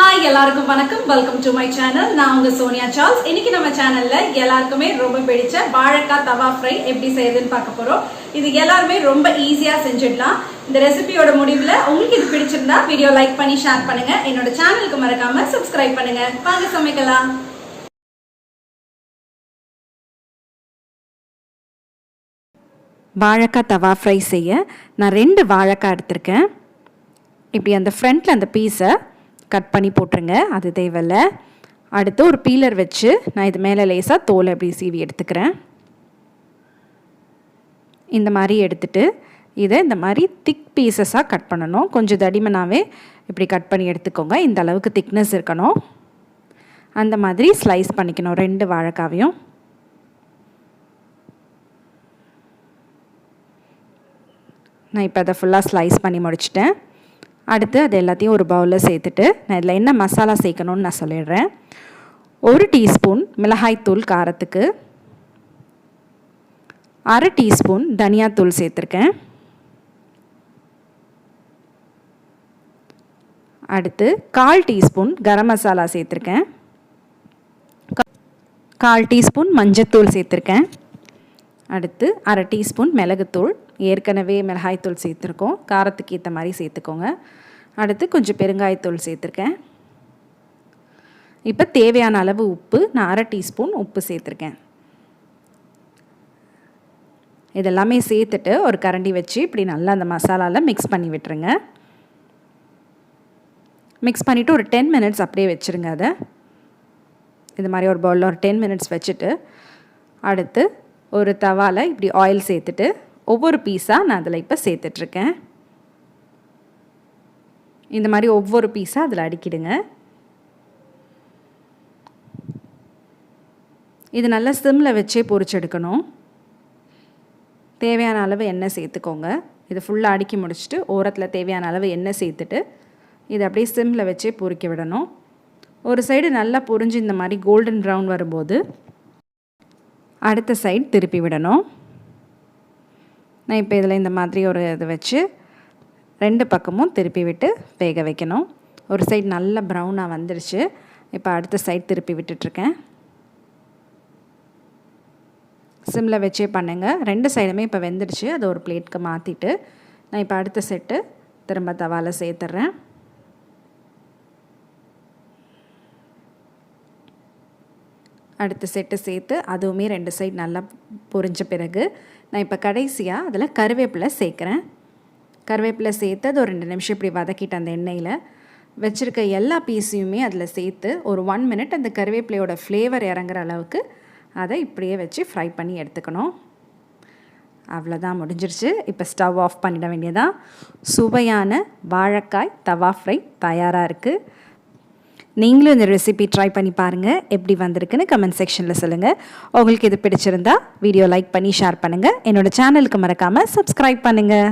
Hi எல்லாருக்கும் வணக்கம். Welcome to my channel. நான் உங்க சோனியா சார்ல்ஸ். இன்னைக்கு நம்ம சேனல்ல எல்லாருக்குமே ரொம்ப பிடிச்ச வாழைக்காய் தவா ஃப்ரை எப்படி செய்யுதுன்னு பார்க்க போறோம். இது எல்லாருமே ரொம்ப ஈஸியா செஞ்சிடலாம். இந்த ரெசிபியோட முடிவுல உங்களுக்கு இது பிடிச்சிருந்தா வீடியோ லைக் பண்ணி ஷேர் பண்ணுங்க. என்னோட சேனலுக்கு மறக்காம சப்ஸ்கிரைப் பண்ணுங்க. வாங்க சமைக்கலாம். வாழைக்காய் தவா ஃப்ரை செய்ய நான் 2 வாழைக்காய் எடுத்திருக்கேன். இப்படி அந்த ஃப்ரண்ட்டில் அந்த பீஸை கட் பண்ணி போட்டுருங்க, அது தேவையில்ல. அடுத்து ஒரு பீலர் வச்சு நான் இது மேலே லேசாக தோலை அப்படி சீவி எடுத்துக்கிறேன். இந்த மாதிரி எடுத்துகிட்டு இதை இந்த மாதிரி திக் பீசஸாக கட் பண்ணணும். கொஞ்சம் தடிமனாகவே இப்படி கட் பண்ணி எடுத்துக்கோங்க. இந்த அளவுக்கு திக்னஸ் இருக்கணும். அந்த மாதிரி ஸ்லைஸ் பண்ணிக்கணும் 2 வாழைக்காவையும். நான் இப்போ அதை ஃபுல்லாக ஸ்லைஸ் பண்ணி முடிச்சிட்டேன். அடுத்து அது எல்லாத்தையும் ஒரு பவுலில் சேர்த்துட்டு நான் இதில் என்ன மசாலா சேர்க்கணுன்னு நான் சொல்லிடுறேன். 1 டீஸ்பூன் மிளகாய்த்தூள் காரத்துக்கு, 1/2 டீஸ்பூன் தனியாத்தூள் சேர்த்துருக்கேன். அடுத்து 1/4 டீஸ்பூன் கரம் மசாலா சேர்த்துருக்கேன். 1/4 டீஸ்பூன் மஞ்சத்தூள் சேர்த்துருக்கேன். அடுத்து 1/2 டீஸ்பூன் மிளகுத்தூள். ஏற்கனவே மிளகாய்த்தூள் சேர்த்துருக்கோம், காரத்துக்கு ஏற்ற மாதிரி சேர்த்துக்கோங்க. அடுத்து கொஞ்சம் பெருங்காயத்தூள் சேர்த்துருக்கேன். இப்போ தேவையான அளவு உப்பு, நான் 1/2 டீஸ்பூன் உப்பு சேர்த்துருக்கேன். இதெல்லாமே சேர்த்துட்டு ஒரு கரண்டி வச்சு இப்படி நல்லா அந்த மசாலாவில் மிக்ஸ் பண்ணி விட்டுருங்க. மிக்ஸ் பண்ணிவிட்டு ஒரு 10 மினிட்ஸ் அப்படியே வச்சுருங்க. அதை இது மாதிரி ஒரு பவுலில் ஒரு 10 மினிட்ஸ் வச்சுட்டு அடுத்து ஒரு தவாவில் இப்படி ஆயில் சேர்த்துட்டு ஒவ்வொரு பீஸாக நான் அதில் இப்போ சேர்த்துட்ருக்கேன். இந்த மாதிரி ஒவ்வொரு பீஸாக அதில் அடிக்கிடுங்க. இது நல்லா சிம்மில் வச்சே பொரிச்செடுக்கணும். தேவையான அளவு எண்ணெய் சேர்த்துக்கோங்க. இது ஃபுல்லாக அடுக்கி முடிச்சுட்டு ஓரத்தில் தேவையான அளவு எண்ணெய் சேர்த்துட்டு இதை அப்படியே சிம்மில் வச்சே பொரிக்க விடணும். ஒரு சைடு நல்லா பொரிஞ்சு இந்த மாதிரி கோல்டன் ப்ரௌன் வரும்போது அடுத்த சைடு திருப்பி விடணும். நான் இப்போ இதில் இந்த மாதிரி ஒரு இது வச்சு 2 பக்கமும் திருப்பி விட்டு வேக வைக்கணும். ஒரு சைடு நல்லா ப்ரௌனாக வந்துடுச்சு. இப்போ அடுத்த சைடு திருப்பி விட்டுட்ருக்கேன். சிம்மில் வச்சே பண்ணுங்கள். 2 சைடுமே இப்போ வெந்துடுச்சு. அதை ஒரு பிளேட்க்கு மாற்றிட்டு நான் இப்போ அடுத்த செட்டு திரும்ப தவாவில் சேர்த்துட்றேன். அடுத்த செட்டு சேர்த்து அதுவுமே 2 சைடு நல்லா பொரிஞ்ச பிறகு நான் இப்போ கடைசியாக அதில் கருவேப்பிலை சேர்க்குறேன். கருவேப்பிலை சேர்த்து அது ஒரு 2 நிமிஷம் இப்படி வதக்கிட்டு அந்த எண்ணெயில் வச்சுருக்க எல்லா பீஸையுமே அதில் சேர்த்து ஒரு 1 மினிட் அந்த கருவேப்பிலையோட ஃப்ளேவர் இறங்குற அளவுக்கு அதை இப்படியே வச்சு ஃப்ரை பண்ணி எடுத்துக்கணும். அவ்வளோதான், முடிஞ்சிருச்சு. இப்போ ஸ்டவ் ஆஃப் பண்ணிட வேண்டியதான். சுவையான வாழைக்காய் தவா ஃப்ரை தயாராக இருக்குது. நீங்களும் இந்த ரெசிபி ட்ரை பண்ணி பாருங்கள். எப்படி வந்திருக்குன்னு கமெண்ட் செக்ஷனில் சொல்லுங்கள். உங்களுக்கு இது பிடிச்சிருந்தா வீடியோ லைக் பண்ணி ஷேர் பண்ணுங்கள். என்னோடய சேனலுக்கு மறக்காமல் சப்ஸ்கிரைப் பண்ணுங்கள்.